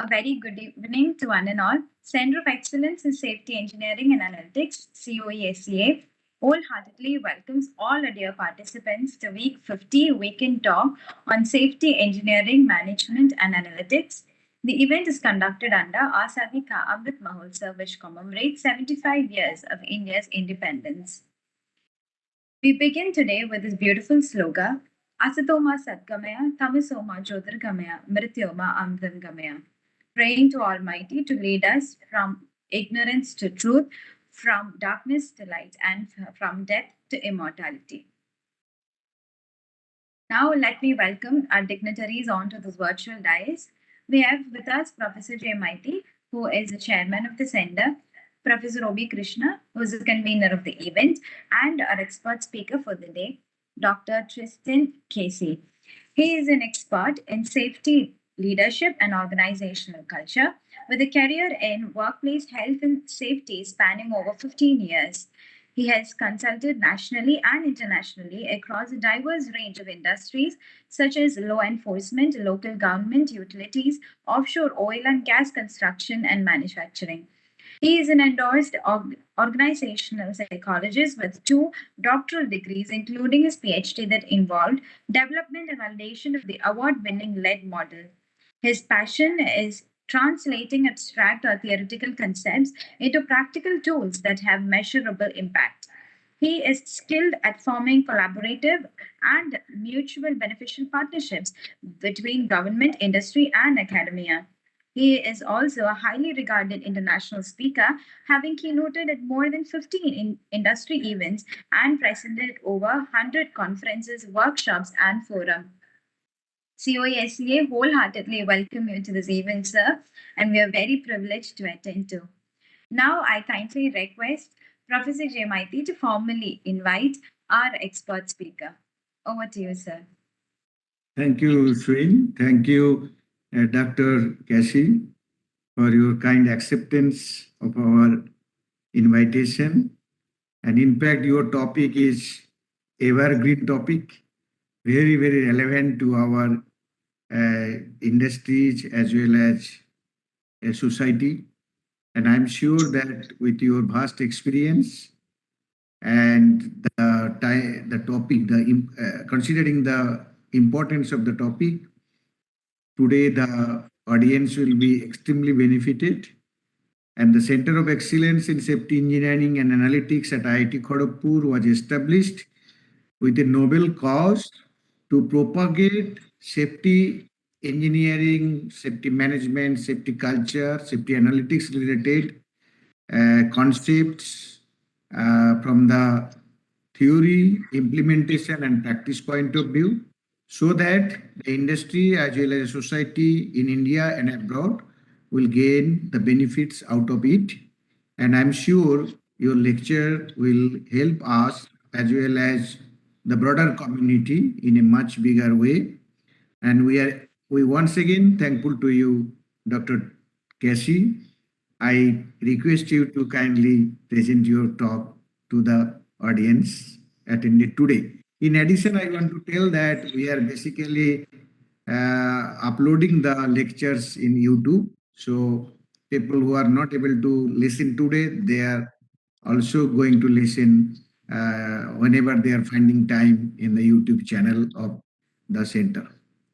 A very good evening to one and all. Center of Excellence in Safety Engineering and Analytics, CoE-SEA, wholeheartedly welcomes all our dear participants to Week 50 Weekend Talk on Safety Engineering, Management and Analytics. The event is conducted under Azadi Ka Amrit Mahotsav, which commemorates 75 years of India's independence. We begin today with this beautiful slogan, Asatoma Satgamaya, Tamasoma Jyotirgamaya, Mrityoma Amdangamaya. Praying to Almighty to lead us from ignorance to truth, from darkness to light, and from death to immortality. Now, let me welcome our dignitaries onto this virtual dais. We have with us Professor J. Maiti, who is the chairman of the center, Professor Obi Krishna, who is the convener of the event, and our expert speaker for the day, Dr. Tristan Casey. He is an expert in safety leadership and organizational culture with a career in workplace health and safety spanning over 15 years. He has consulted nationally and internationally across a diverse range of industries such as law enforcement, local government, utilities, offshore oil and gas construction, and manufacturing. He is an endorsed organizational psychologist with 2 doctoral degrees, including his PhD that involved development and validation of the award-winning lead model. His passion is translating abstract or theoretical concepts into practical tools that have measurable impact. He is skilled at forming collaborative and mutual beneficial partnerships between government, industry, and academia. He is also a highly regarded international speaker, having keynoted at more than 15 industry events and presented over 100 conferences, workshops, and forums. CoE-SEA wholeheartedly welcome you to this event, sir, and we are very privileged to attend to. Now, I kindly request Professor J. Maiti to formally invite our expert speaker. Over to you, sir. Thank you, Srin. Thank you, Dr. Casey, for your kind acceptance of our invitation. And in fact, your topic is evergreen topic, very, very relevant to our industries as well as society. And I'm sure that with your vast experience and the topic, considering the importance of the topic, today the audience will be extremely benefited. And the Center of Excellence in Safety Engineering and Analytics at IIT Kharagpur was established with a noble cause to propagate safety engineering, safety management, safety culture, safety analytics related concepts from the theory, implementation, and practice point of view, so that the industry as well as society in India and abroad will gain the benefits out of it. And I'm sure your lecture will help us as well as the broader community in a much bigger way. And we once again thankful to you, Dr. Casey. I request you to kindly present your talk to the audience attended today. In addition, I want to tell that we are basically uploading the lectures in YouTube. So people who are not able to listen today, they are also going to listen whenever they are finding time in the YouTube channel of the center.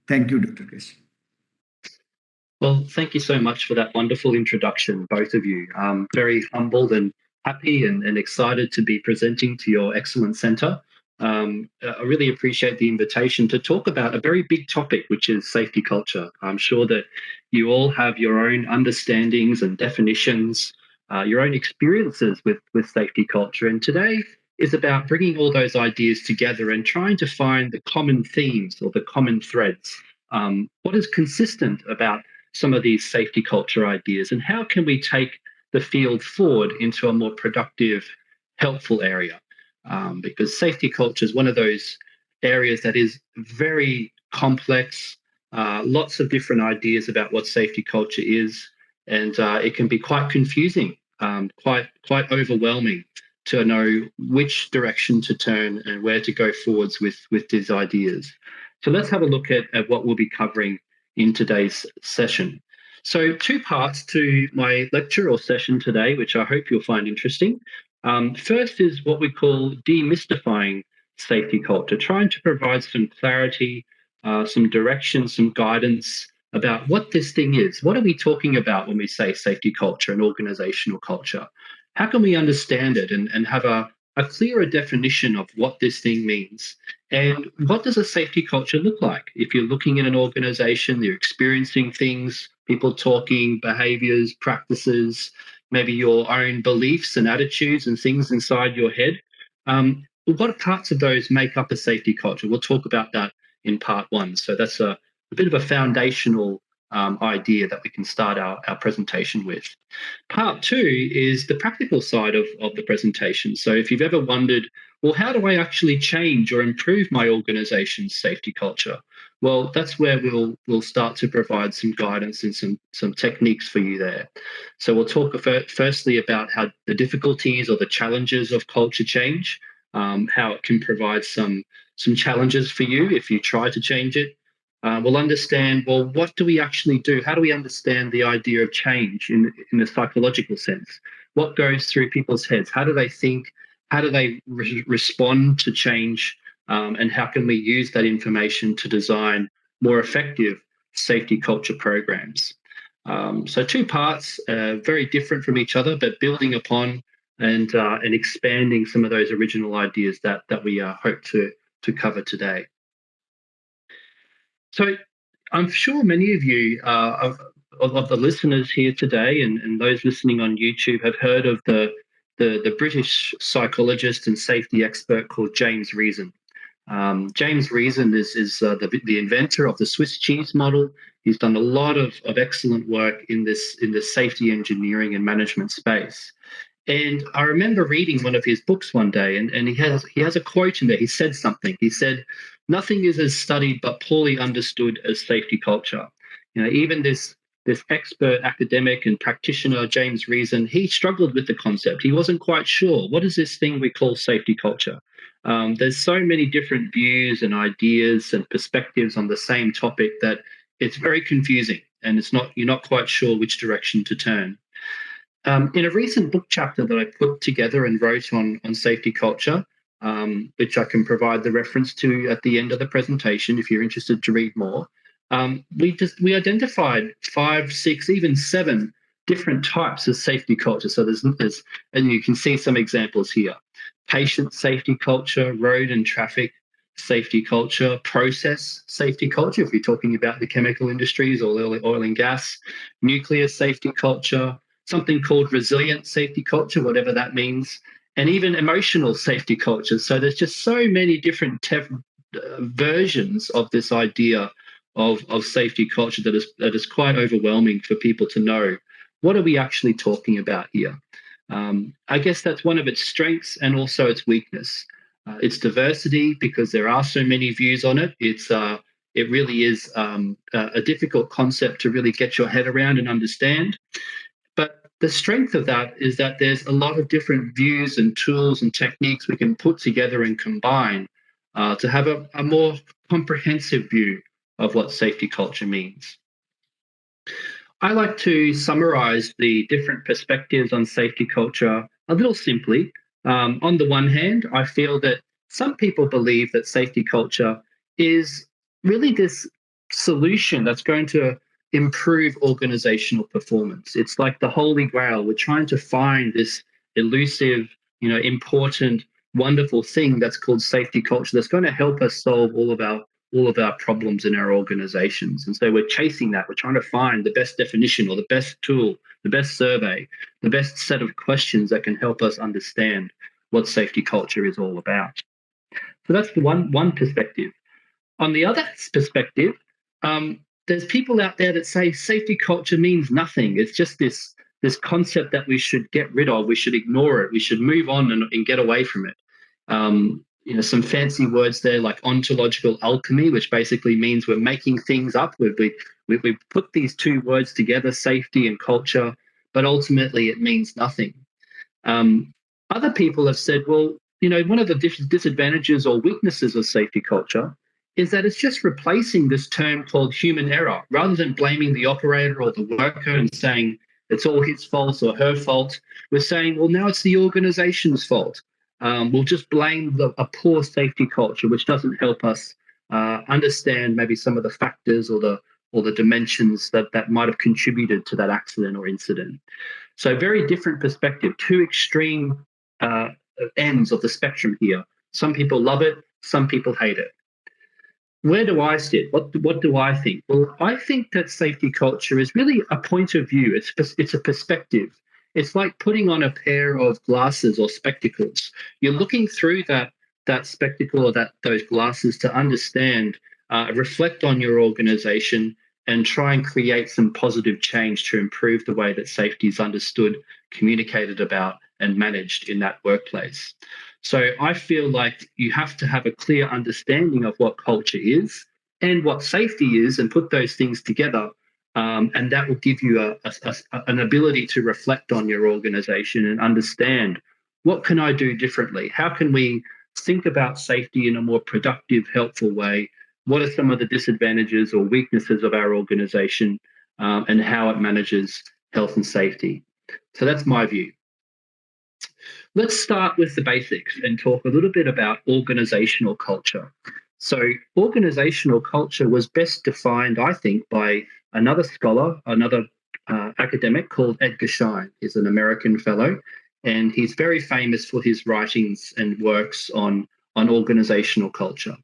Thank you, Dr. Casey. Well, thank you so much for that wonderful introduction, both of you. I'm very humbled and happy and excited to be presenting to your excellent center. I really appreciate the invitation to talk about a very big topic, which is safety culture. I'm sure that you all have your own understandings and definitions, your own experiences with safety culture. And today is about bringing all those ideas together and trying to find the common themes or the common threads. What is consistent about some of these safety culture ideas, and how can we take the field forward into a more productive, helpful area? Because safety culture is one of those areas that is very complex, lots of different ideas about what safety culture is, and it can be quite confusing, quite overwhelming to know which direction to turn and where to go forwards with these ideas. So let's have a look at what we'll be covering in today's session. So, two parts to my lecture or session today, which I hope you'll find interesting. First is what we call demystifying safety culture, trying to provide some clarity, some direction, some guidance about what this thing is. What are we talking about when we say safety culture and organizational culture? How can we understand it and have a clearer definition of what this thing means? And what does a safety culture look like? If you're looking at an organization, you're experiencing things, people talking, behaviors, practices, maybe your own beliefs and attitudes and things inside your head. What parts of those make up a safety culture? We'll talk about that in part one. So that's a bit of a foundational idea that we can start our presentation with. Part two is the practical side of the presentation. So if you've ever wondered, well, how do I actually change or improve my organization's safety culture? Well, that's where we'll start to provide some guidance and some techniques for you there. So we'll talk firstly about how the difficulties or the challenges of culture change, how it can provide some challenges for you if you try to change it. We'll understand, well, what do we actually do? How do we understand the idea of change in a psychological sense? What goes through people's heads? How do they think? How do they respond to change? And how can we use that information to design more effective safety culture programs? So two parts, very different from each other, but building upon and expanding some of those original ideas that we hope to cover today. So I'm sure many of you of the listeners here today and those listening on YouTube have heard of the British psychologist and safety expert called James Reason. James Reason is the inventor of the Swiss cheese model. He's done a lot of excellent work in this safety engineering and management space. And I remember reading one of his books one day, and he has a quote in there. He said something. He said, "Nothing is as studied but poorly understood as safety culture." Even this expert academic and practitioner, James Reason, he struggled with the concept. He wasn't quite sure. What is this thing we call safety culture? There's so many different views and ideas and perspectives on the same topic that it's very confusing, and you're not quite sure which direction to turn. In a recent book chapter that I put together and wrote on safety culture, which I can provide the reference to at the end of the presentation if you're interested to read more, we identified 5, 6, even 7 different types of safety culture. So there's and you can see some examples here: patient safety culture, road and traffic safety culture, process safety culture, if you're talking about the chemical industries or oil and gas, nuclear safety culture, something called resilient safety culture, whatever that means, and even emotional safety culture. So there's just so many different versions of this idea of safety culture that is quite overwhelming for people to know. What are we actually talking about here? I guess that's one of its strengths and also its weakness. Its diversity, because there are so many views on it. It really is a difficult concept to really get your head around and understand. But the strength of that is that there's a lot of different views and tools and techniques we can put together and combine to have a more comprehensive view of what safety culture means. I like to summarize the different perspectives on safety culture a little simply. On the one hand, I feel that some people believe that safety culture is really this solution that's going to improve organizational performance. It's like the holy grail. We're trying to find this elusive, important, wonderful thing that's called safety culture that's going to help us solve all of our problems in our organizations. And so we're chasing that. We're trying to find the best definition or the best tool, the best survey, the best set of questions that can help us understand what safety culture is all about. So that's the one perspective. On the other perspective, there's people out there that say safety culture means nothing. It's just this concept that we should get rid of. We should ignore it. We should move on and get away from it. Some fancy words there like ontological alchemy, which basically means we're making things up. We put these two words together, safety and culture, but ultimately it means nothing. Other people have said, well, one of the disadvantages or weaknesses of safety culture is that it's just replacing this term called human error. Rather than blaming the operator or the worker and saying it's all his fault or her fault, we're saying, well, now it's the organization's fault. We'll just blame a poor safety culture, which doesn't help us understand maybe some of the factors or the dimensions that might have contributed to that accident or incident. So very different perspective, two extreme ends of the spectrum here. Some people love it, some people hate it. Where do I sit? What do I think? Well, I think that safety culture is really a point of view. It's a perspective. It's like putting on a pair of glasses or spectacles. You're looking through that spectacle or those glasses to understand, reflect on your organization, and try and create some positive change to improve the way that safety is understood, communicated about, and managed in that workplace. So I feel like you have to have a clear understanding of what culture is and what safety is and put those things together. And that will give you an ability to reflect on your organization and understand, what can I do differently? How can we think about safety in a more productive, helpful way? What are some of the disadvantages or weaknesses of our organization, and how it manages health and safety? So that's my view. Let's start with the basics and talk a little bit about organizational culture. So organizational culture was best defined, I think, by another scholar, another academic called Edgar Schein. He's an American fellow, and he's very famous for his writings and works on organizational culture.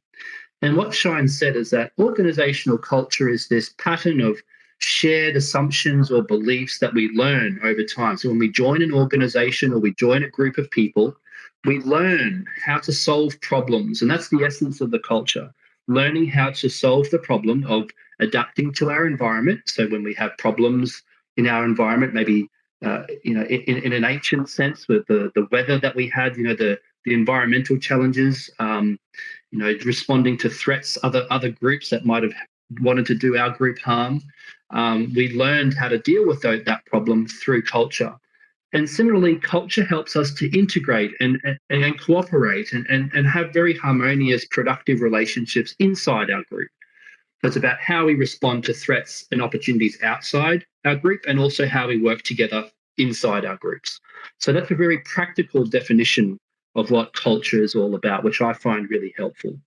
And what Schein said is that organizational culture is this pattern of shared assumptions or beliefs that we learn over time. So when we join an organization or we join a group of people, we learn how to solve problems. And that's the essence of the culture, learning how to solve the problem of adapting to our environment. So when we have problems in our environment, maybe in an ancient sense with the weather that we had, the environmental challenges, responding to threats, other groups that might have wanted to do our group harm. We learned how to deal with that problem through culture. And similarly, culture helps us to integrate and cooperate and have very harmonious, productive relationships inside our group. So it's about how we respond to threats and opportunities outside our group and also how we work together inside our groups. So that's a very practical definition of what culture is all about, which I find really helpful.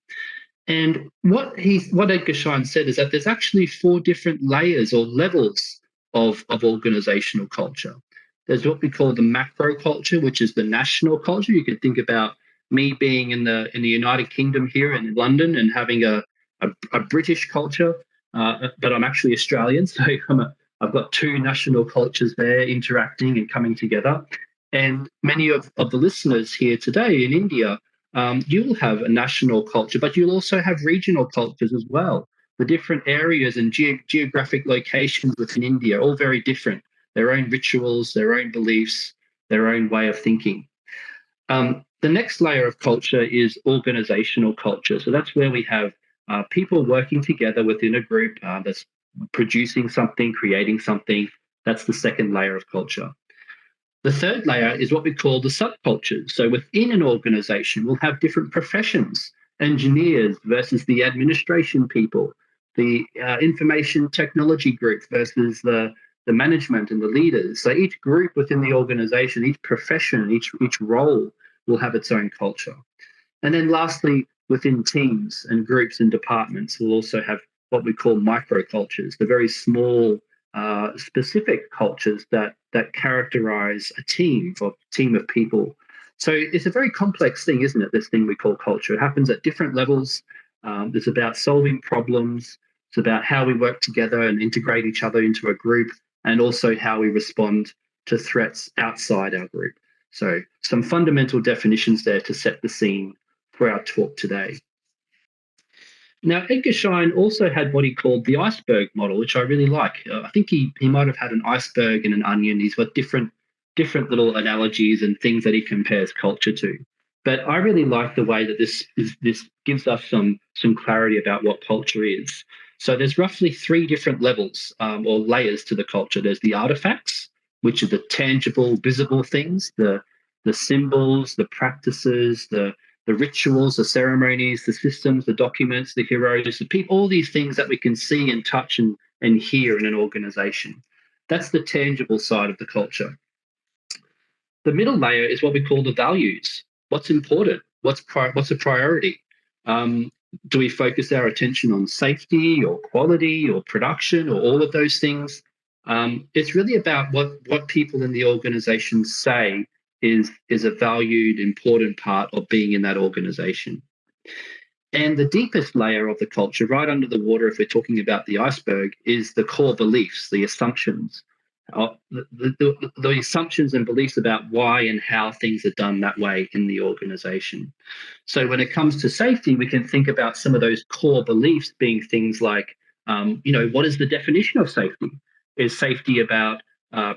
And what Edgar Schein said is that there's actually 4 different layers or levels of organizational culture. There's what we call the macro culture, which is the national culture. You could think about me being in the United Kingdom here in London and having a British culture, but I'm actually Australian, so I've got 2 national cultures there interacting and coming together. And many of the listeners here today in India, you'll have a national culture, but you'll also have regional cultures as well. The different areas and geographic locations within India are all very different. Their own rituals, their own beliefs, their own way of thinking. The next layer of culture is organizational culture. So that's where we have people working together within a group that's producing something, creating something. That's the second layer of culture. The third layer is what we call the subcultures. So within an organization, we'll have different professions, engineers versus the administration people, the information technology group versus the management and the leaders. So each group within the organization, each profession, each role will have its own culture. And then lastly, within teams and groups and departments, we'll also have what we call microcultures, the very small specific cultures that characterize a team of people. So it's a very complex thing, isn't it? This thing we call culture. It happens at different levels. It's about solving problems. It's about how we work together and integrate each other into a group, and also how we respond to threats outside our group. So some fundamental definitions there to set the scene for our talk today. Now, Edgar Schein also had what he called the iceberg model, which I really like. I think he might have had an iceberg and an onion. He's got different little analogies and things that he compares culture to. But I really like the way that this gives us some clarity about what culture is. So there's roughly 3 different levels or layers to the culture. There's the artifacts, which are the tangible, visible things, the symbols, the practices, the the rituals, the ceremonies, the systems, the documents, the heroes, the people, all these things that we can see and touch and hear in an organization. That's the tangible side of the culture. The middle layer is what we call the values. What's important? What's a priority? Um, do we focus our attention on safety or quality or production or all of those things? It's really about what people in the organization say is a valued, important part of being in that organization. And the deepest layer of the culture, right under the water, if we're talking about the iceberg, is the core beliefs, the assumptions, the assumptions and beliefs about why and how things are done that way in the organization. So when it comes to safety, we can think about some of those core beliefs being things like, what is the definition of safety? Is safety about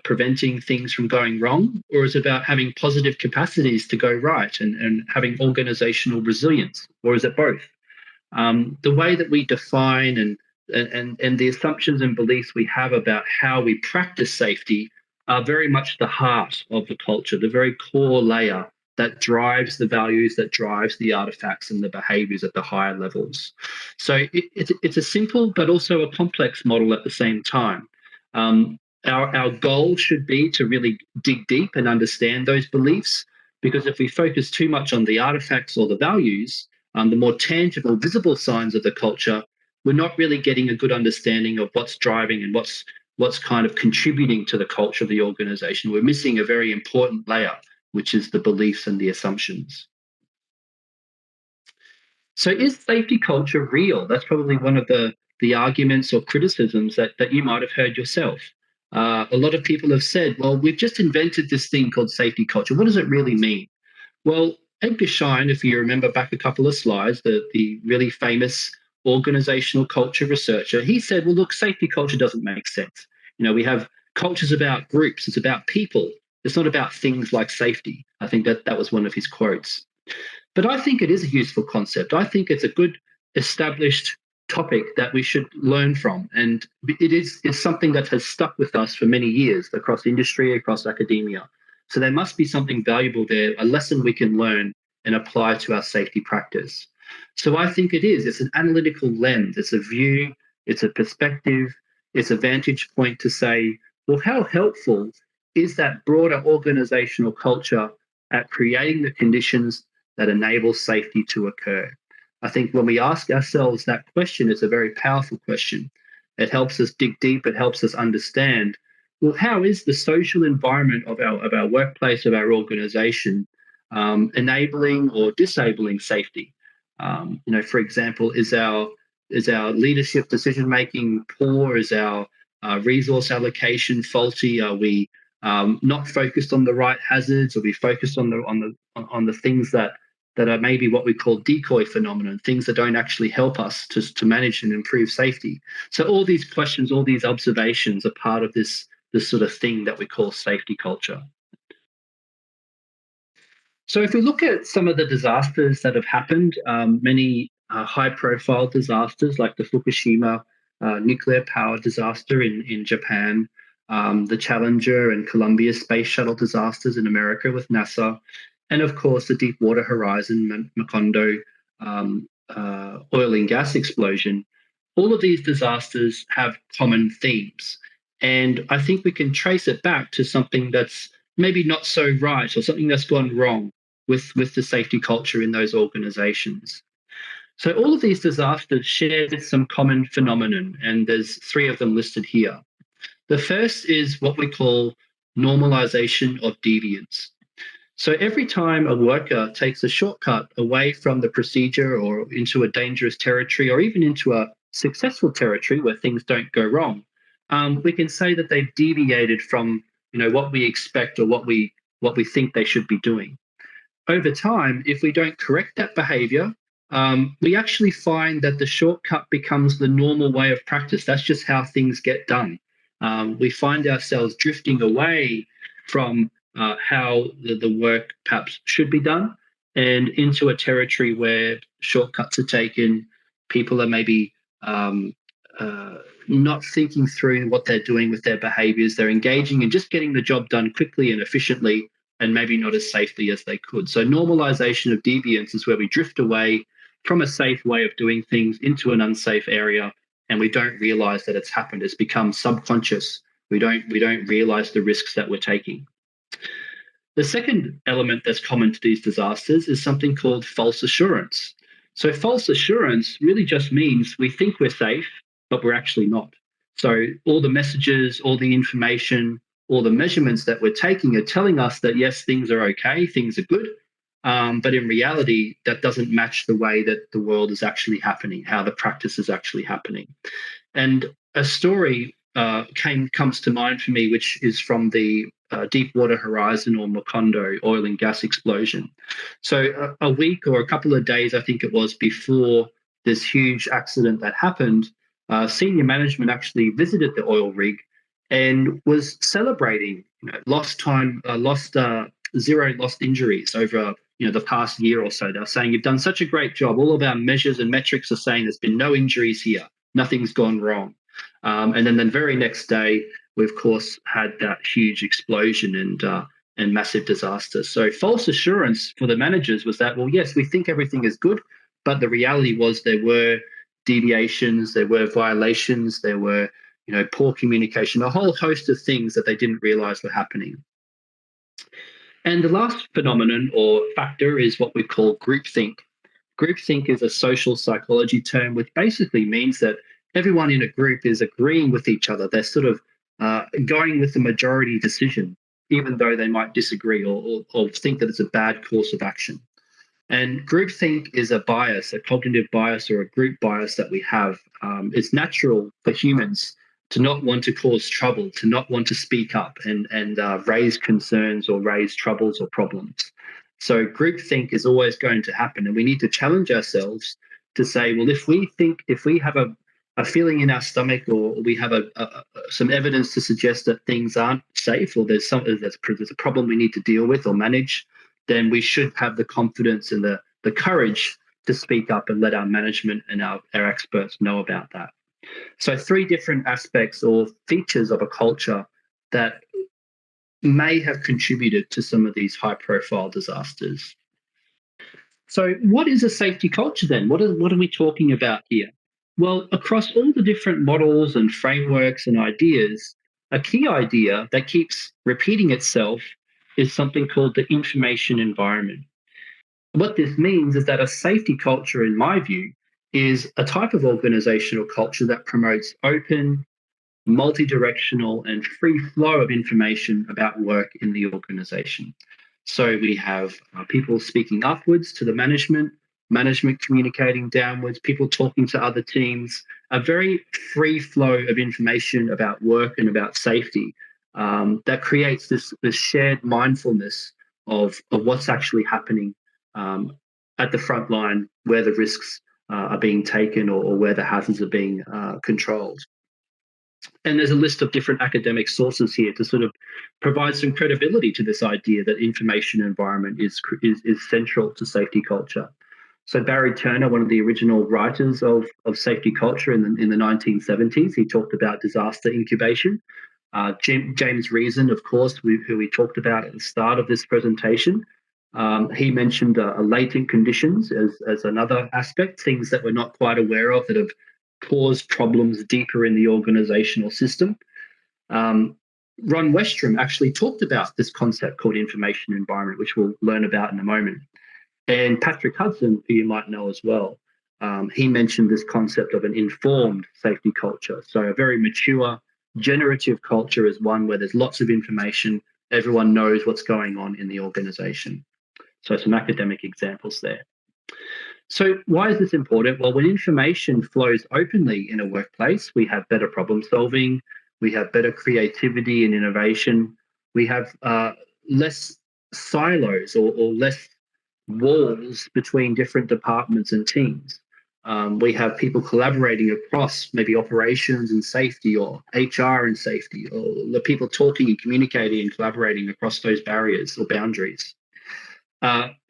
preventing things from going wrong, or is it about having positive capacities to go right and having organizational resilience, or is it both? The way that we define and the assumptions and beliefs we have about how we practice safety are very much the heart of the culture, the very core layer that drives the values, that drives the artifacts and the behaviors at the higher levels. So it's a simple but also a complex model at the same time. Our goal should be to really dig deep and understand those beliefs, because if we focus too much on the artifacts or the values, the more tangible, visible signs of the culture, we're not really getting a good understanding of what's driving and what's kind of contributing to the culture of the organization. We're missing a very important layer, which is the beliefs and the assumptions. So is safety culture real? That's probably one of the arguments or criticisms that you might have heard yourself. A lot of people have said, well, we've just invented this thing called safety culture. What does it really mean? Well, Edgar Schein, if you remember back a couple of slides, the really famous organizational culture researcher, he said, well, look, safety culture doesn't make sense. We have cultures about groups, it's about people. It's not about things like safety. I think that was one of his quotes. But I think it is a useful concept. I think it's a good established topic that we should learn from. And it's something that has stuck with us for many years across industry, across academia. So there must be something valuable there, a lesson we can learn and apply to our safety practice. So I think it is. It's an analytical lens. It's a view. It's a perspective. It's a vantage point to say, well, how helpful is that broader organizational culture at creating the conditions that enable safety to occur? I think when we ask ourselves that question, it's a very powerful question. It helps us dig deep. It helps us understand, well, how is the social environment of our workplace, of our organization, enabling or disabling safety? For example, is our leadership decision making poor? Is our resource allocation faulty? Are we not focused on the right hazards? Are we focused on the things that are maybe what we call decoy phenomenon, things that don't actually help us to manage and improve safety? So all these questions, all these observations are part of this sort of thing that we call safety culture. So if we look at some of the disasters that have happened, many high-profile disasters like the Fukushima nuclear power disaster in Japan, the Challenger and Columbia space shuttle disasters in America with NASA, and of course the Deepwater Horizon, Macondo oil and gas explosion. All of these disasters have common themes. And I think we can trace it back to something that's maybe not so right or something that's gone wrong with the safety culture in those organizations. So all of these disasters share some common phenomenon, and there's 3 of them listed here. The first is what we call normalization of deviance. So every time a worker takes a shortcut away from the procedure or into a dangerous territory or even into a successful territory where things don't go wrong, we can say that they've deviated from what we expect or what we think they should be doing. Over time, if we don't correct that behavior, we actually find that the shortcut becomes the normal way of practice. That's just how things get done. We find ourselves drifting away from how the work perhaps should be done and into a territory where shortcuts are taken. People are maybe not thinking through what they're doing with their behaviors. They're engaging in just getting the job done quickly and efficiently and maybe not as safely as they could. So normalization of deviance is where we drift away from a safe way of doing things into an unsafe area, and we don't realize that it's happened. It's become subconscious. We don't realize the risks that we're taking. The second element that's common to these disasters is something called false assurance. So false assurance really just means we think we're safe, but we're actually not. So all the messages, all the information, all the measurements that we're taking are telling us that, yes, things are okay, things are good. But in reality, that doesn't match the way that the world is actually happening, how the practice is actually happening. And a story comes to mind for me, which is from the Deepwater Horizon or Macondo oil and gas explosion. So a week or a couple of days, I think it was, before this huge accident that happened, senior management actually visited the oil rig and was celebrating, zero lost injuries over the past year or so. They're saying, you've done such a great job. All of our measures and metrics are saying there's been no injuries here. Nothing's gone wrong. And then the very next day, we of course had that huge explosion and massive disaster. So false assurance for the managers was that, well, yes, we think everything is good, but the reality was there were deviations, there were violations, there were poor communication, a whole host of things that they didn't realize were happening. And the last phenomenon or factor is what we call groupthink. Groupthink is a social psychology term which basically means that everyone in a group is agreeing with each other. They're sort of going with the majority decision, even though they might disagree or think that it's a bad course of action. And groupthink is a bias, a cognitive bias or a group bias that we have. It's natural for humans to not want to cause trouble, to not want to speak up and raise concerns or raise troubles or problems. So groupthink is always going to happen, and we need to challenge ourselves to say, well, if we have a feeling in our stomach, or we have some evidence to suggest that things aren't safe, or there's a problem we need to deal with or manage, then we should have the confidence and the courage to speak up and let our management and our experts know about that. So 3 different aspects or features of a culture that may have contributed to some of these high-profile disasters. So what is a safety culture then? What are we talking about here? Well, across all the different models and frameworks and ideas, a key idea that keeps repeating itself is something called the information environment. What this means is that a safety culture, in my view, is a type of organizational culture that promotes open, multi-directional, and free flow of information about work in the organization. So we have people speaking upwards to the management communicating downwards, people talking to other teams, a very free flow of information about work and about safety that creates this shared mindfulness of what's actually happening at the front line, where the risks are being taken or where the hazards are being controlled. And there's a list of different academic sources here to sort of provide some credibility to this idea that information environment is central to safety culture. So Barry Turner, one of the original writers of safety culture in the 1970s, he talked about disaster incubation. James Reason, of course, who we talked about at the start of this presentation, he mentioned latent conditions as another aspect, things that we're not quite aware of that have caused problems deeper in the organizational system. Ron Westrom actually talked about this concept called information environment, which we'll learn about in a moment. And Patrick Hudson, who you might know as well, he mentioned this concept of an informed safety culture. So a very mature, generative culture is one where there's lots of information, everyone knows what's going on in the organization. So some academic examples there. So why is this important? Well, when information flows openly in a workplace, we have better problem solving, we have better creativity and innovation, we have less silos or less walls between different departments and teams. We have people collaborating across maybe operations and safety, or HR and safety, or the people talking and communicating and collaborating across those barriers or boundaries.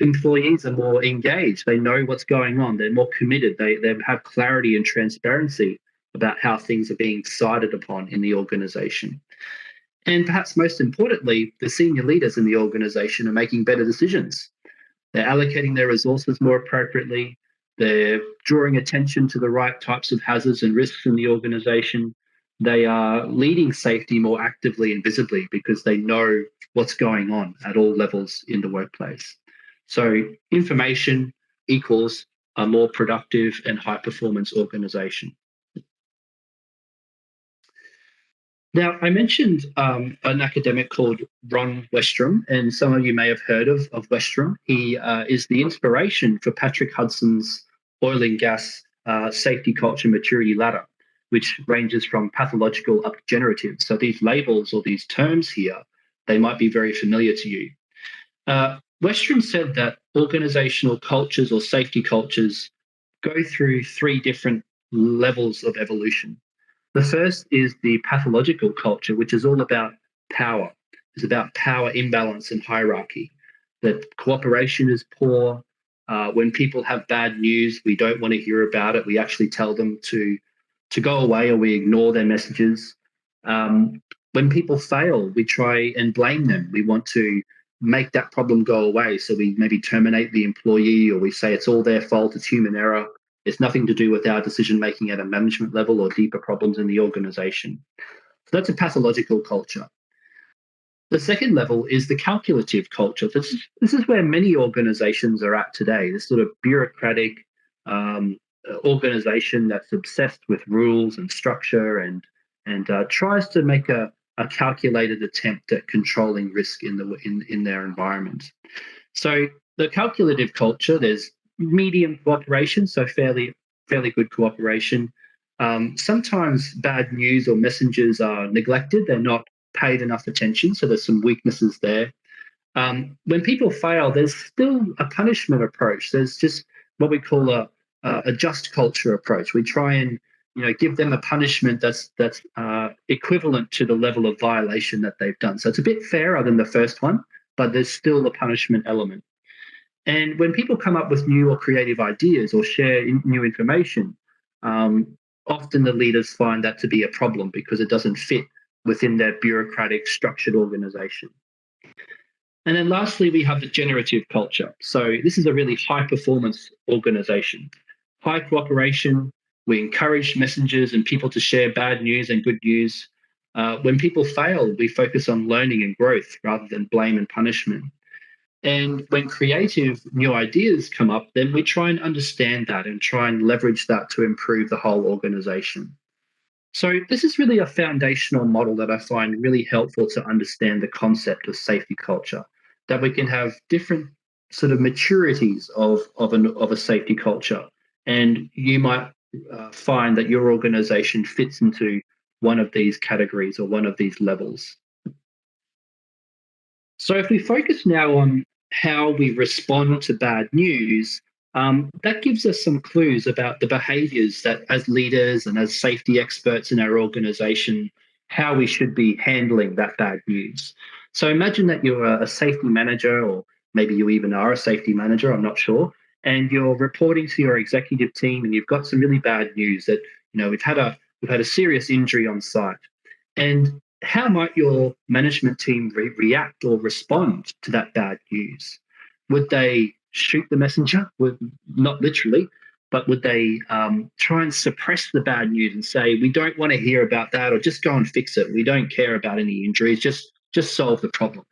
Employees are more engaged. They know what's going on. They're more committed. They have clarity and transparency about how things are being decided upon in the organization. And perhaps most importantly, the senior leaders in the organization are making better decisions. They're allocating their resources more appropriately. They're drawing attention to the right types of hazards and risks in the organization. They are leading safety more actively and visibly because they know what's going on at all levels in the workplace. So information equals a more productive and high performance organization. Now, I mentioned an academic called Ron Westrom, and some of you may have heard of Westrom. He is the inspiration for Patrick Hudson's oil and gas safety culture maturity ladder, which ranges from pathological up to generative. So these labels or these terms here, they might be very familiar to you. Westrom said that organizational cultures or safety cultures go through 3 different levels of evolution. The first is the pathological culture, which is all about power. It's about power imbalance and hierarchy. That cooperation is poor. When people have bad news, we don't want to hear about it. We actually tell them to go away, or we ignore their messages. When people fail, we try and blame them. We want to make that problem go away. So we maybe terminate the employee, or we say it's all their fault, it's human error. It's nothing to do with our decision making at a management level or deeper problems in the organization. So that's a pathological culture. The second level is the calculative culture. This is where many organizations are at today, this sort of bureaucratic organization that's obsessed with rules and structure and tries to make a calculated attempt at controlling risk in their environment. So the calculative culture, there's medium cooperation, so fairly good cooperation. Sometimes bad news or messengers are neglected; they're not paid enough attention, so there's some weaknesses there. When people fail, there's still a punishment approach. There's just what we call a just culture approach. We try and give them a punishment that's equivalent to the level of violation that they've done. So it's a bit fairer than the first one, but there's still a punishment element. And when people come up with new or creative ideas or share new information, often the leaders find that to be a problem because it doesn't fit within their bureaucratic structured organization. And then lastly, we have the generative culture. So this is a really high performance organization. High cooperation, we encourage messengers and people to share bad news and good news. When people fail, we focus on learning and growth rather than blame and punishment. And when creative new ideas come up, then we try and understand that and try and leverage that to improve the whole organization. So this is really a foundational model that I find really helpful to understand the concept of safety culture, that we can have different sort of maturities of a safety culture. And you might find that your organization fits into one of these categories or one of these levels. So if we focus now on how we respond to bad news, that gives us some clues about the behaviours that as leaders and as safety experts in our organisation, how we should be handling that bad news. So imagine that you're a safety manager, or maybe you even are a safety manager, I'm not sure, and you're reporting to your executive team and you've got some really bad news that, we've had a serious injury on site. And how might your management team react or respond to that bad news? Would they shoot the messenger? Not literally, but would they try and suppress the bad news and say, we don't want to hear about that, or just go and fix it? We don't care about any injuries, just solve the problem.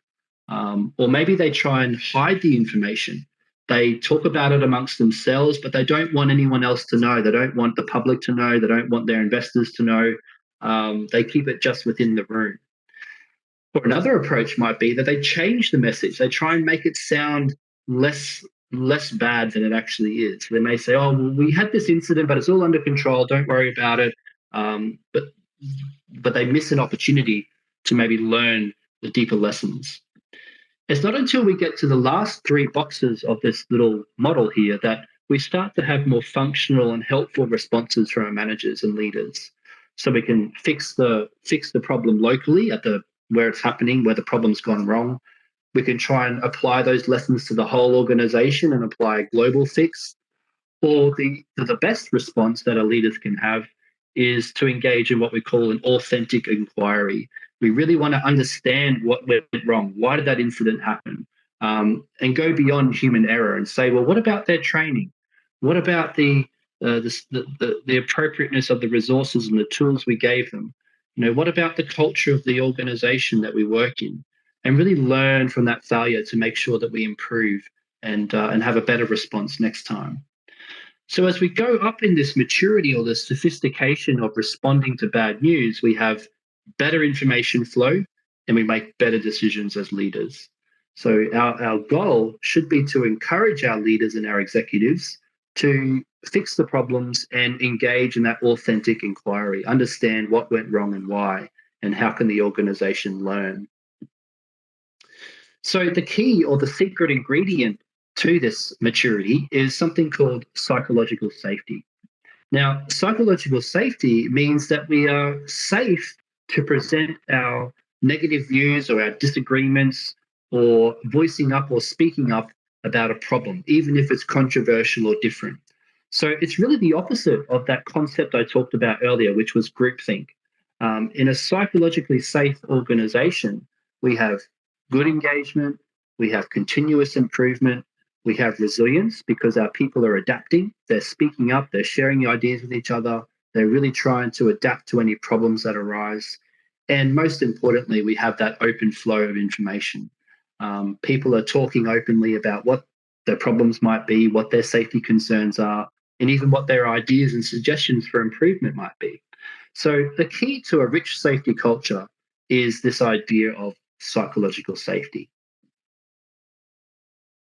Or maybe they try and hide the information. They talk about it amongst themselves, but they don't want anyone else to know. They don't want the public to know. They don't want their investors to know. They keep it just within the room. Or another approach might be that they change the message. They try and make it sound less bad than it actually is. They may say, oh, well, we had this incident, but it's all under control. Don't worry about it. But they miss an opportunity to maybe learn the deeper lessons. It's not until we get to the last 3 boxes of this little model here that we start to have more functional and helpful responses from our managers and leaders. So we can fix the problem locally at where it's happening, where the problem's gone wrong. We can try and apply those lessons to the whole organization and apply a global fix. Or the best response that our leaders can have is to engage in what we call an authentic inquiry, We really want to understand what went wrong. Why did that incident happen? And go beyond human error and say, well, what about their training? What about the appropriateness of the resources and the tools we gave them? What about the culture of the organization that we work in? And really learn from that failure to make sure that we improve and have a better response next time. So as we go up in this maturity or the sophistication of responding to bad news, we have better information flow and we make better decisions as leaders. So our goal should be to encourage our leaders and our executives to fix the problems and engage in that authentic inquiry, understand what went wrong and why, and how can the organization learn. So the key or the secret ingredient to this maturity is something called psychological safety. Now, psychological safety means that we are safe to present our negative views or our disagreements or voicing up or speaking up about a problem, even if it's controversial or different. So it's really the opposite of that concept I talked about earlier, which was groupthink. In a psychologically safe organization, we have good engagement, we have continuous improvement, we have resilience because our people are adapting, they're speaking up, they're sharing ideas with each other, they're really trying to adapt to any problems that arise. And most importantly, we have that open flow of information. People are talking openly about what their problems might be, what their safety concerns are, and even what their ideas and suggestions for improvement might be. So the key to a rich safety culture is this idea of psychological safety.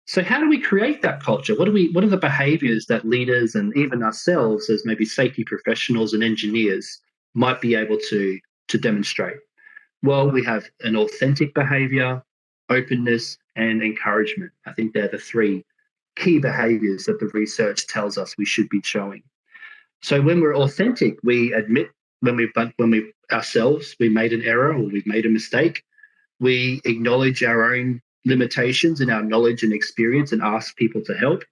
So how do we create that culture? What are the behaviors that leaders and even ourselves as maybe safety professionals and engineers might be able to demonstrate? Well, we have an authentic behavior, openness, and encouragement. I think they're the three key behaviors that the research tells us we should be showing. So when we're authentic, we admit when we ourselves we made an error or we've made a mistake. We acknowledge our own limitations in our knowledge and experience and ask people to help.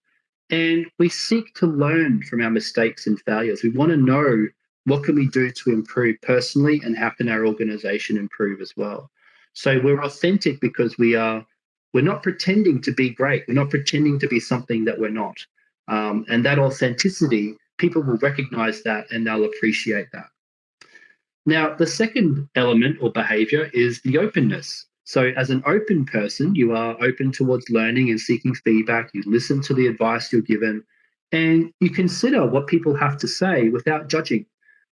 And we seek to learn from our mistakes and failures. We want to know what can we do to improve personally and how can our organization improve as well. So we're authentic because we're not pretending to be great. We're not pretending to be something that we're not. And that authenticity, people will recognize that and they'll appreciate that. Now, the second element or behavior is the openness. So as an open person, you are open towards learning and seeking feedback. You listen to the advice you're given and you consider what people have to say without judging,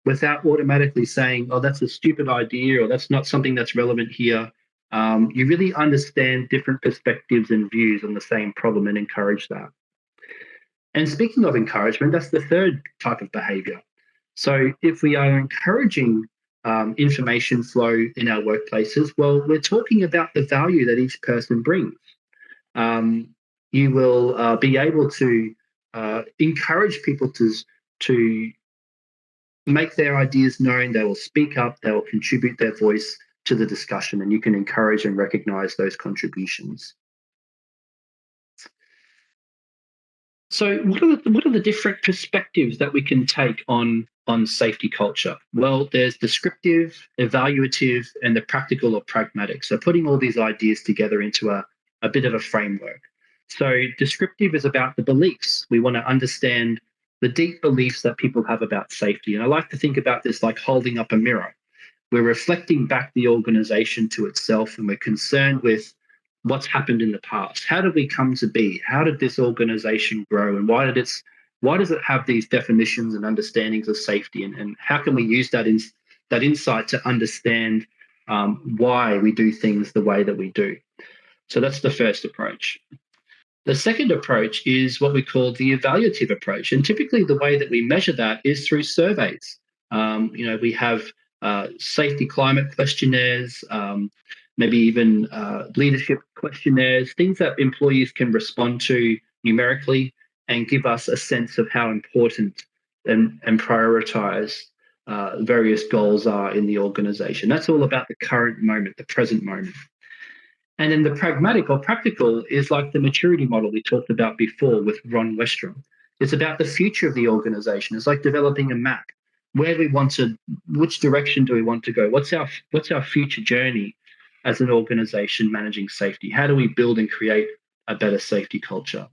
without automatically saying, oh, that's a stupid idea or that's not something that's relevant here. You really understand different perspectives and views on the same problem and encourage that. And speaking of encouragement, that's the third type of behavior. So if we are encouraging information flow in our workplaces, well, we're talking about the value that each person brings. You will be able to encourage people to make their ideas known. They will speak up, they will contribute their voice to the discussion, and you can encourage and recognize those contributions. So what are the different perspectives that we can take on safety culture? Well, there's descriptive, evaluative, and the practical or pragmatic. So putting all these ideas together into a bit of a framework. So descriptive is about the beliefs. We want to understand the deep beliefs that people have about safety. And I like to think about this like holding up a mirror. We're reflecting back the organization to itself and we're concerned with what's happened in the past. How did we come to be? How did this organization grow? And why does it have these definitions and understandings of safety? And how can we use that insight to understand why we do things the way that we do? So that's the first approach. The second approach is what we call the evaluative approach. And typically the way that we measure that is through surveys. We have safety climate questionnaires, maybe even leadership questionnaires, things that employees can respond to numerically and give us a sense of how important and prioritize various goals are in the organization. That's all about the current moment, the present moment. And then the pragmatic or practical is like the maturity model we talked about before with Ron Westrom. It's about the future of the organization. It's like developing a map. where do we want to, which direction do we want to go? What's our future journey as an organization managing safety? How do we build and create a better safety culture?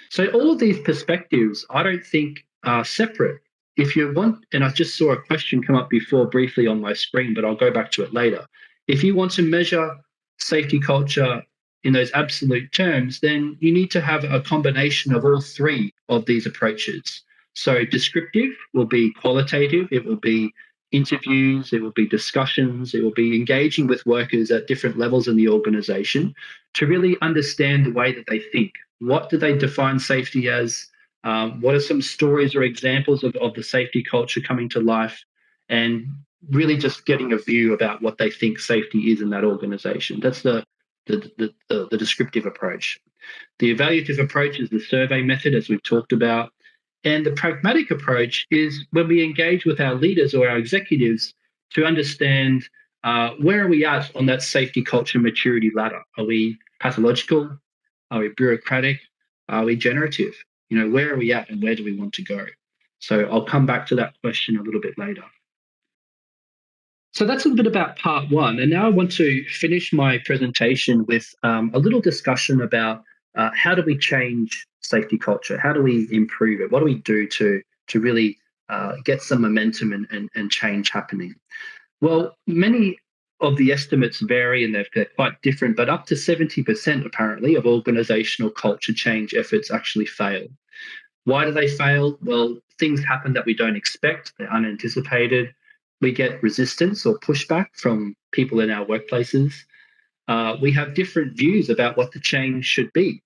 So all of these perspectives, I don't think are separate. If you want, and I just saw a question come up before briefly on my screen, but I'll go back to it later. If you want to measure safety culture in those absolute terms, then you need to have a combination of all three of these approaches. So descriptive will be qualitative, it will be interviews, it will be discussions, it will be engaging with workers at different levels in the organization to really understand the way that they think. What do they define safety as? What are some stories or examples of the safety culture coming to life? And really just getting a view about what they think safety is in that organization. That's the descriptive approach. The evaluative approach is the survey method, as we've talked about. And the pragmatic approach is when we engage with our leaders or our executives to understand where are we at on that safety culture maturity ladder? Are we pathological? Are we bureaucratic? Are we generative? Where are we at and where do we want to go? So I'll come back to that question a little bit later. So that's a little bit about part one. And now I want to finish my presentation with a little discussion about how do we change safety culture? How do we improve it? What do we do to really get some momentum and change happening? Well, many of the estimates vary and they're quite different, but up to 70% apparently of organizational culture change efforts actually fail. Why do they fail? Well, things happen that we don't expect, they're unanticipated. We get resistance or pushback from people in our workplaces. We have different views about what the change should be.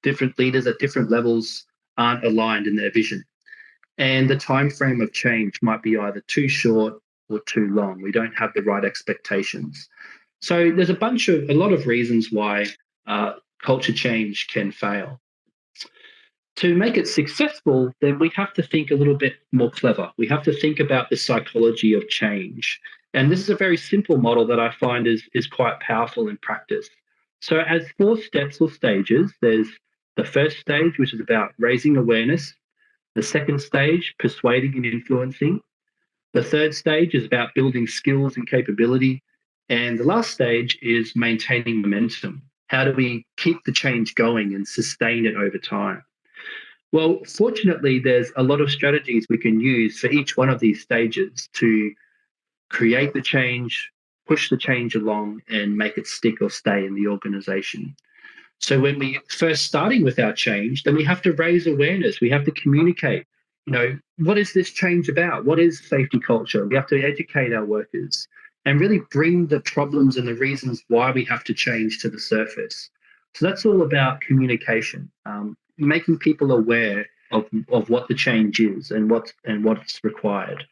Different leaders at different levels aren't aligned in their vision. And the time frame of change might be either too short or too long. We don't have the right expectations. So there's a lot of reasons why culture change can fail. To make it successful, then we have to think a little bit more clever. We have to think about the psychology of change. And this is a very simple model that I find is quite powerful in practice. So as 4 steps or stages, there's the first stage, which is about raising awareness. The second stage, persuading and influencing. The third stage is about building skills and capability. And the last stage is maintaining momentum. How do we keep the change going and sustain it over time? Well, fortunately, there's a lot of strategies we can use for each one of these stages to create the change, push the change along, and make it stick or stay in the organization. So when we first starting with our change, then we have to raise awareness. We have to communicate, what is this change about? What is safety culture? We have to educate our workers and really bring the problems and the reasons why we have to change to the surface. So that's all about communication, making people aware of what the change is and what's required.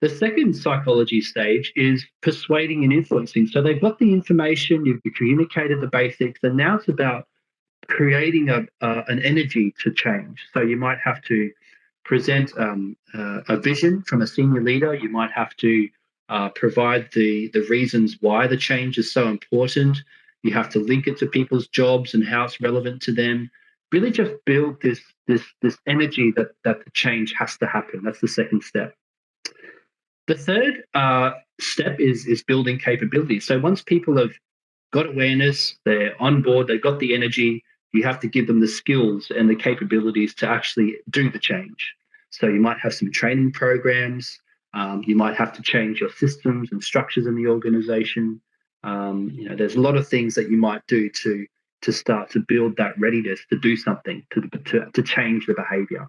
The second psychology stage is persuading and influencing. So they've got the information, you've communicated the basics, and now it's about creating an energy to change. So you might have to present a vision from a senior leader. You might have to provide the reasons why the change is so important. You have to link it to people's jobs and how it's relevant to them. Really just build this energy that the change has to happen. That's the second step. The third step is building capability. So once people have got awareness, they're on board, they've got the energy, you have to give them the skills and the capabilities to actually do the change. So you might have some training programs, you might have to change your systems and structures in the organization. There's a lot of things that you might do to start to build that readiness to do something, to change the behavior.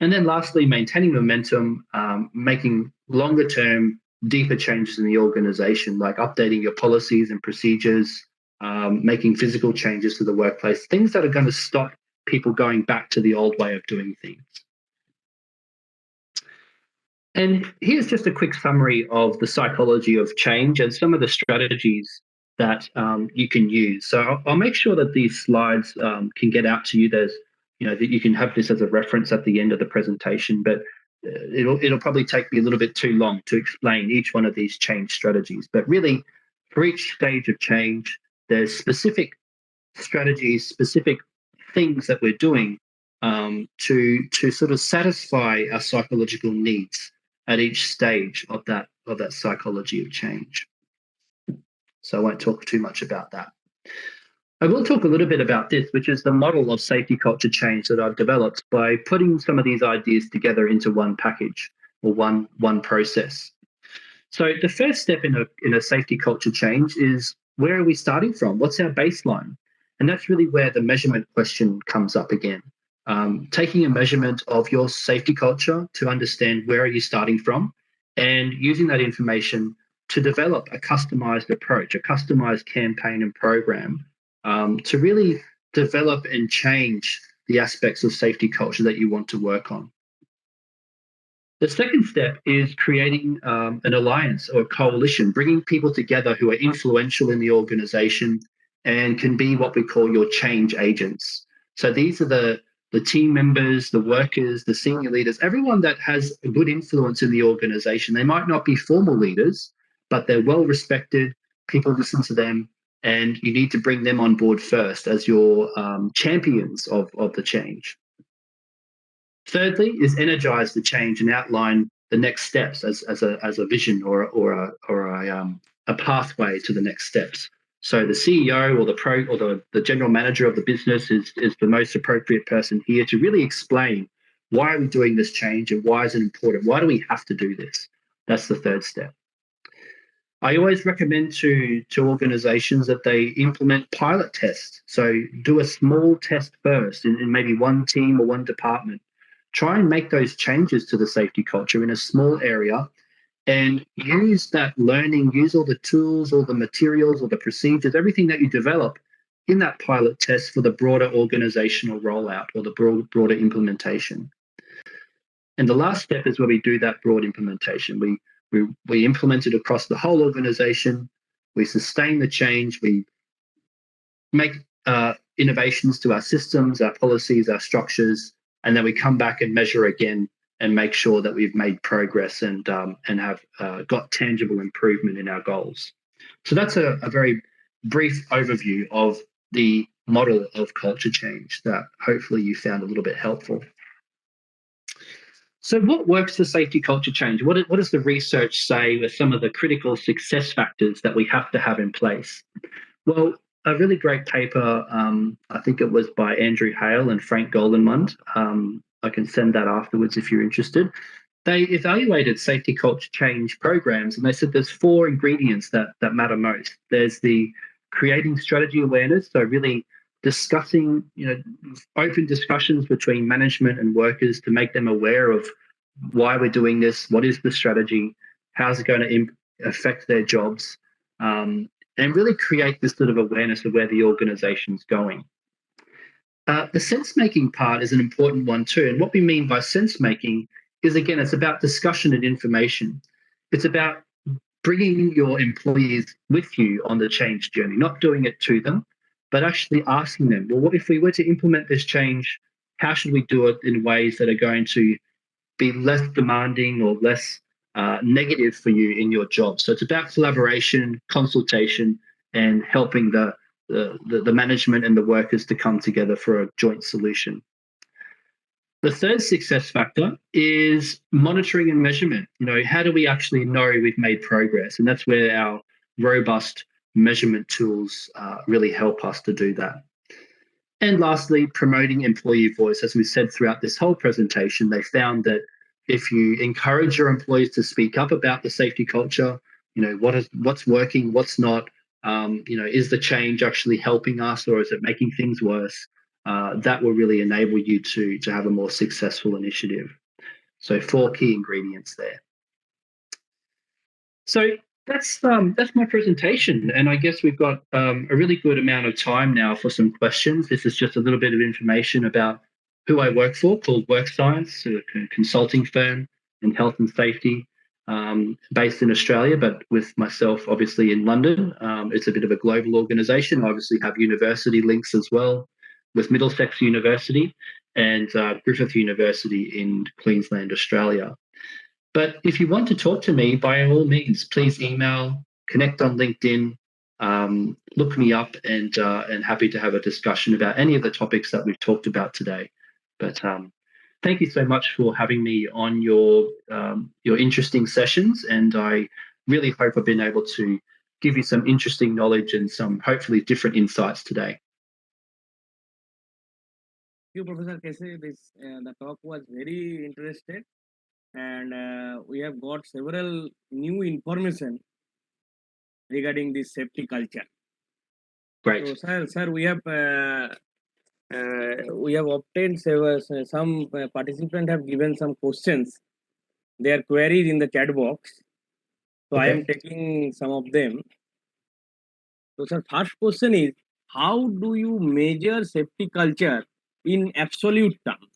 And then lastly, maintaining momentum, making longer term, deeper changes in the organization, like updating your policies and procedures, making physical changes to the workplace, things that are going to stop people going back to the old way of doing things. And here's just a quick summary of the psychology of change and some of the strategies that you can use. So I'll make sure that these slides can get out to you. There's, that you can have this as a reference at the end of the presentation, but it'll probably take me a little bit too long to explain each one of these change strategies. But really, for each stage of change, there's specific strategies, specific things that we're doing to sort of satisfy our psychological needs at each stage of that psychology of change. So I won't talk too much about that. I will talk a little bit about this, which is the model of safety culture change that I've developed by putting some of these ideas together into one package or one process. So the first step in a safety culture change is, where are we starting from? What's our baseline? And that's really where the measurement question comes up again. Taking a measurement of your safety culture to understand where are you starting from, and using that information to develop a customized approach, a customized campaign and program to really develop and change the aspects of safety culture that you want to work on. The second step is creating an alliance or a coalition, bringing people together who are influential in the organization and can be what we call your change agents. So these are the team members, the workers, the senior leaders, everyone that has a good influence in the organization. They might not be formal leaders, but they're well respected. People listen to them, and you need to bring them on board first as your champions of the change. Thirdly is energize the change and outline the next steps as a vision or a pathway to the next steps. So the CEO or the general manager of the business is the most appropriate person here to really explain, why are we doing this change and why is it important? Why do we have to do this? That's the third step. I always recommend to organizations that they implement pilot tests. So do a small test first in maybe one team or one department. Try and make those changes to the safety culture in a small area, and use that learning, use all the tools, all the materials, all the procedures, everything that you develop in that pilot test for the broader organizational rollout or the broader implementation. And the last step is where we do that broad implementation. We implement it across the whole organization. We sustain the change. We make innovations to our systems, our policies, our structures, and then we come back and measure again and make sure that we've made progress and have got tangible improvement in our goals. So that's a very brief overview of the model of culture change that hopefully you found a little bit helpful. So what works for safety culture change? What does the research say are some of the critical success factors that we have to have in place? Well, a really great paper, I think it was by Andrew Hale and Frank Goldenmund. I can send that afterwards if you're interested. They evaluated safety culture change programs, and they said there's 4 ingredients that matter most. There's the creating strategy awareness, so really discussing, open discussions between management and workers to make them aware of why we're doing this, what is the strategy, how's it going to affect their jobs, and really create this sort of awareness of where the organization's going. The sense-making part is an important one too. And what we mean by sense-making is, again, it's about discussion and information. It's about bringing your employees with you on the change journey, not doing it to them, but actually asking them, well, what if we were to implement this change? How should we do it in ways that are going to be less demanding or less negative for you in your job? So it's about collaboration, consultation, and helping the management and the workers to come together for a joint solution. The third success factor is monitoring and measurement. How do we actually know we've made progress? And that's where our robust measurement tools really help us to do that. And lastly, promoting employee voice. As we said throughout this whole presentation, they found that if you encourage your employees to speak up about the safety culture, what's working, what's not, is the change actually helping us or is it making things worse? That will really enable you to have a more successful initiative. So 4 key ingredients there. So that's my presentation, and I guess we've got a really good amount of time now for some questions. This is just a little bit of information about who I work for, called Work Science, a consulting firm in health and safety, based in Australia, but with myself obviously in London. It's a bit of a global organisation. I obviously have university links as well, with Middlesex University and Griffith University in Queensland, Australia. But if you want to talk to me, by all means, please email, connect on LinkedIn, look me up, and happy to have a discussion about any of the topics that we've talked about today. But thank you so much for having me on your interesting sessions, and I really hope I've been able to give you some interesting knowledge and some hopefully different insights today. Thank you, Professor Kese. The talk was very interesting, and we have got several new information regarding this safety culture. Great. So, sir, we have obtained some participants have given some questions. Their queries in the chat box. So I am taking some of them. So, sir, first question is, how do you measure safety culture in absolute terms?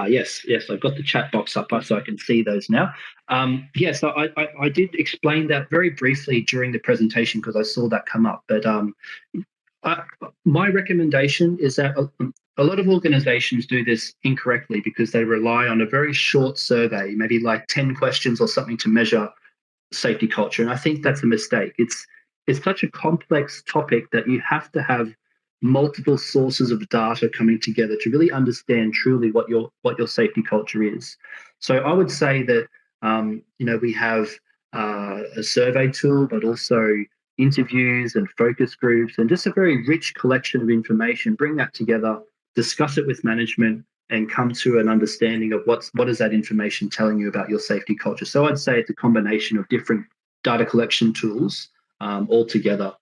Yes, I've got the chat box up so I can see those now. Yes, I did explain that very briefly during the presentation because I saw that come up. But my recommendation is that a lot of organizations do this incorrectly because they rely on a very short survey, maybe like 10 questions or something to measure safety culture. And I think that's a mistake. It's such a complex topic that you have to have multiple sources of data coming together to really understand truly what your safety culture is. So I would say that we have a survey tool, but also interviews and focus groups and just a very rich collection of information. Bring that together, discuss it with management, and come to an understanding of what is that information telling you about your safety culture. So I'd say it's a combination of different data collection tools all together,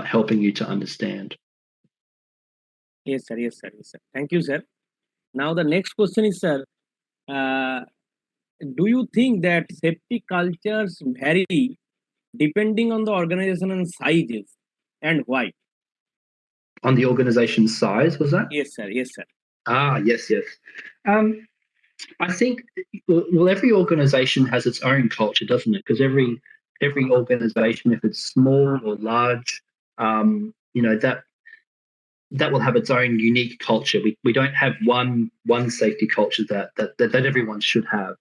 helping you to understand. Yes, sir. Thank you, sir. Now the next question is, sir, do you think that safety cultures vary depending on the organizational sizes, and why? On the organization size, was that? Yes, sir. Yes. Yes. I think every organization has its own culture, doesn't it? Because every organization, if it's small or large, that will have its own unique culture. We don't have one safety culture that everyone should have.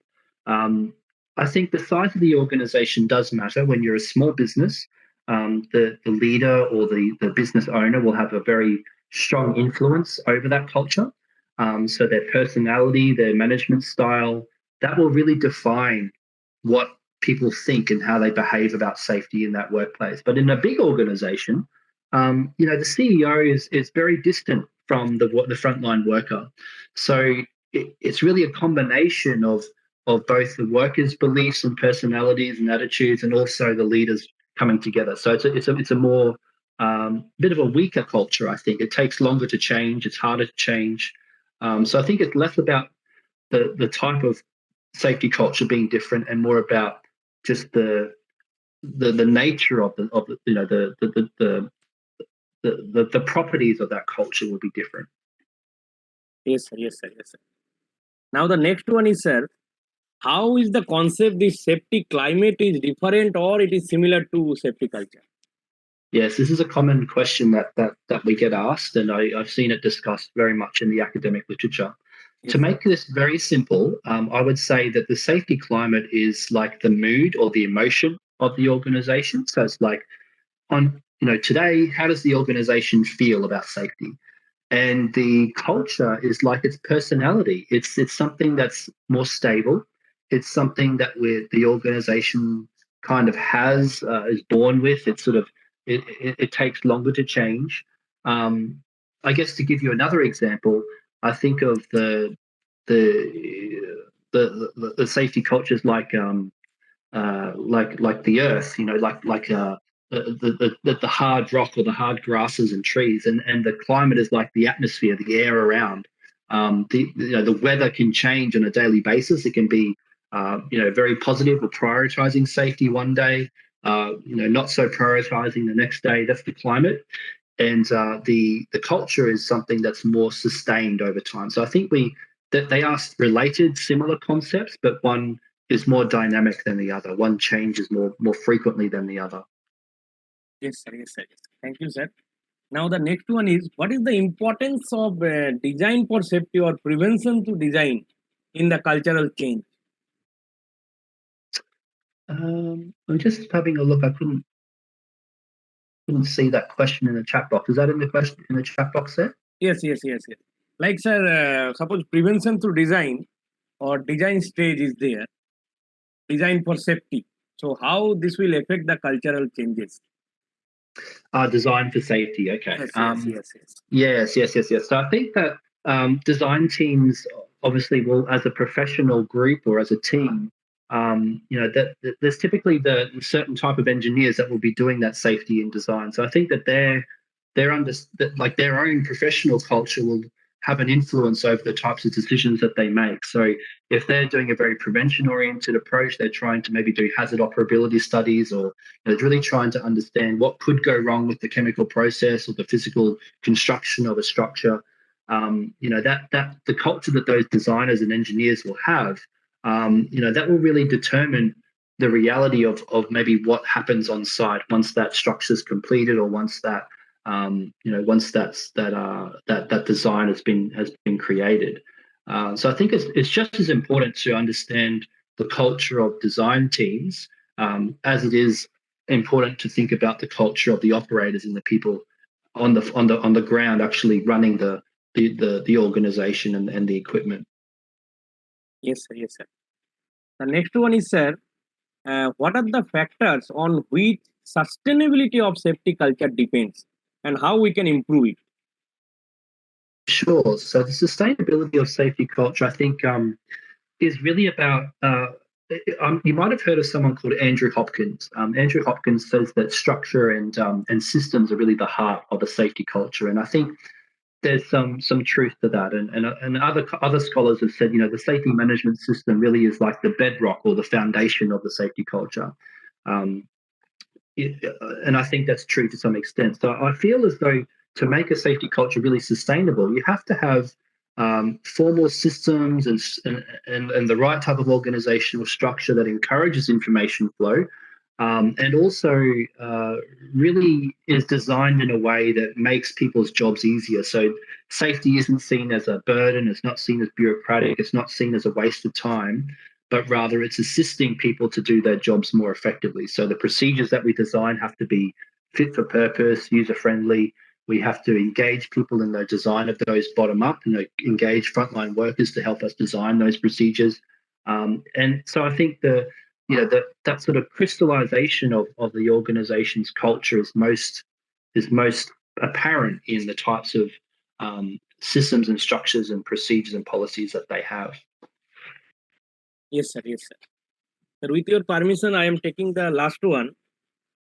I think the size of the organization does matter. When you're a small business, the leader or the business owner will have a very strong influence over that culture. So their personality, their management style, that will really define what people think and how they behave about safety in that workplace. But in a big organization, the CEO is very distant from the frontline worker. So it's really a combination of both the workers' beliefs and personalities and attitudes, and also the leaders coming together. So it's a more bit of a weaker culture. I think it takes longer to change. It's harder to change. So I think it's less about the type of safety culture being different and more about just the nature of the properties of that culture will be different. Yes, sir. Now the next one is, sir, how is the concept this safety climate is different or it is similar to safety culture? Yes, this is a common question that we get asked, and I've seen it discussed very much in the academic literature. Yes. To make this very simple, I would say that the safety climate is like the mood or the emotion of the organization. So it's like today, how does the organization feel about safety? And the culture is like its personality. It's something that's more stable. It's something that the organization kind of is born with. It's sort of it takes longer to change. I guess to give you another example, I think of the safety cultures like the earth, the hard rock or the hard grasses and trees, and the climate is like the atmosphere, the air around. The weather can change on a daily basis. It can be very positive or prioritizing safety one day, not so prioritizing the next day. That's the climate. And the culture is something that's more sustained over time. So I think that they are related, similar concepts, but one is more dynamic than the other. One changes more frequently than the other. Yes, sir. Thank you, sir. Now the next one is, what is the importance of design for safety or prevention to design in the cultural change? I'm just having a look. I couldn't see that question in the chat box. Is that in the chat box there? Yes. Like, sir, suppose prevention through design or design stage is there, design for safety. So how this will affect the cultural changes? Design for safety. Okay. Yes. Yes. So I think that design teams obviously will, as a professional group or as a team, that there's typically the certain type of engineers that will be doing that safety in design. So I think that like their own professional culture will have an influence over the types of decisions that they make. So if they're doing a very prevention-oriented approach, they're trying to maybe do hazard operability studies, or they're really trying to understand what could go wrong with the chemical process or the physical construction of a structure. That the culture that those designers and engineers will have, that will really determine the reality of maybe what happens on site once that structure is completed, or once that once that design has been created. So I think it's just as important to understand the culture of design teams as it is important to think about the culture of the operators and the people on the ground actually running the organization and the equipment. Yes, sir. The next one is, sir, what are the factors on which sustainability of safety culture depends, and how we can improve it? Sure. So the sustainability of safety culture, I think, is really about. You might have heard of someone called Andrew Hopkins. Andrew Hopkins says that structure and systems are really the heart of a safety culture, and I think there's some truth to that. And other scholars have said, the safety management system really is like the bedrock or the foundation of the safety culture. And I think that's true to some extent. So I feel as though to make a safety culture really sustainable, you have to have formal systems and the right type of organizational structure that encourages information flow, and also really is designed in a way that makes people's jobs easier. So safety isn't seen as a burden, it's not seen as bureaucratic, it's not seen as a waste of time, but rather it's assisting people to do their jobs more effectively. So the procedures that we design have to be fit for purpose, user-friendly. We have to engage people in the design of those bottom up, and engage frontline workers to help us design those procedures. And so I think that sort of crystallization of the organization's culture is most apparent in the types of systems and structures and procedures and policies that they have. Yes, sir. Sir, with your permission, I am taking the last one.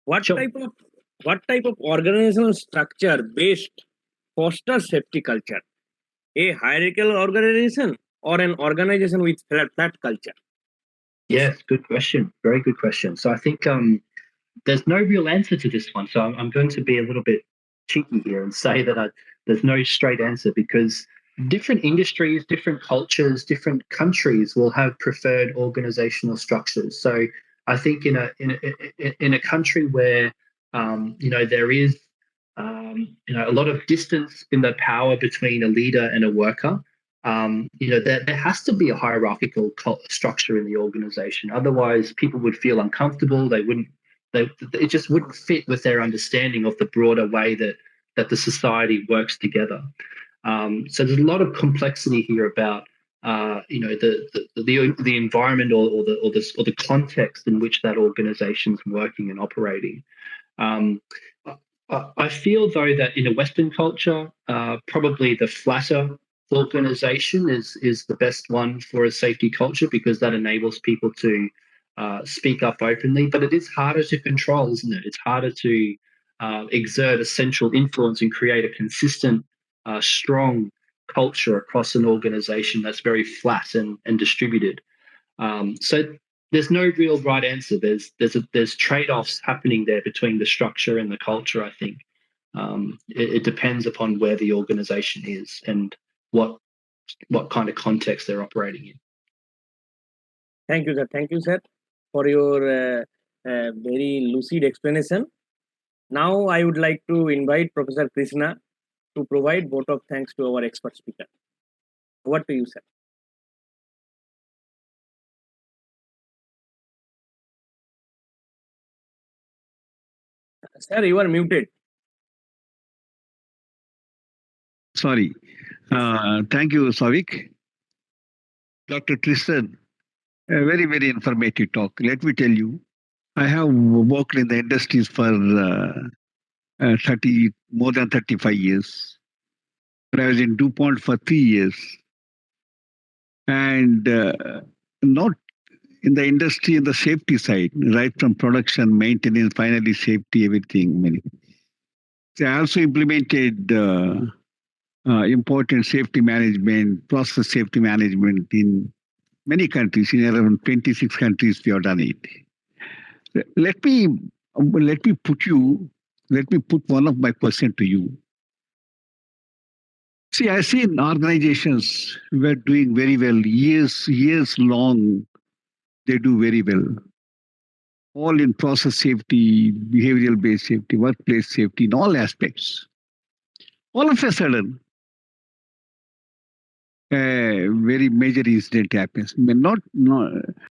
What Sure. type of organizational structure based fosters safety culture? A hierarchical organization or an organization with flat culture? Yes, good question. Very good question. So I think there's no real answer to this one. So I'm going to be a little bit cheeky here and say that there's no straight answer, because different industries, different cultures, different countries will have preferred organizational structures. So I think in a country where there is a lot of distance in the power between a leader and a worker, there has to be a hierarchical structure in the organization. Otherwise, people would feel uncomfortable. It just wouldn't fit with their understanding of the broader way that the society works together. So there's a lot of complexity here about the environment or the context in which that organization's working and operating. I feel though that in a Western culture, probably the flatter organization is the best one for a safety culture, because that enables people to speak up openly. But it is harder to control, isn't it? It's harder to exert a central influence and create a consistent, strong culture across an organization that's very flat and distributed. So there's no real right answer. There's trade-offs happening there between the structure and the culture, I think. It depends upon where the organization is and what kind of context they're operating in. Thank you, sir, for your very lucid explanation. Now I would like to invite Professor Krishna to provide vote of thanks to our expert speaker. Over to you, sir. Sir, you are muted. Sorry. Thank you, Savik. Dr. Tristan, a very, very informative talk. Let me tell you, I have worked in the industries for more than 35 years. But I was in DuPont for 3 years. And not in the industry, in the safety side, right from production, maintenance, finally safety, everything. So I also implemented important safety management, process safety management in many countries. In around 26 countries, we have done it. Let me put one of my questions to you. See, I've seen organizations were doing very well, years long, they do very well. All in process safety, behavioral based safety, workplace safety, in all aspects. All of a sudden, a very major incident happens. Not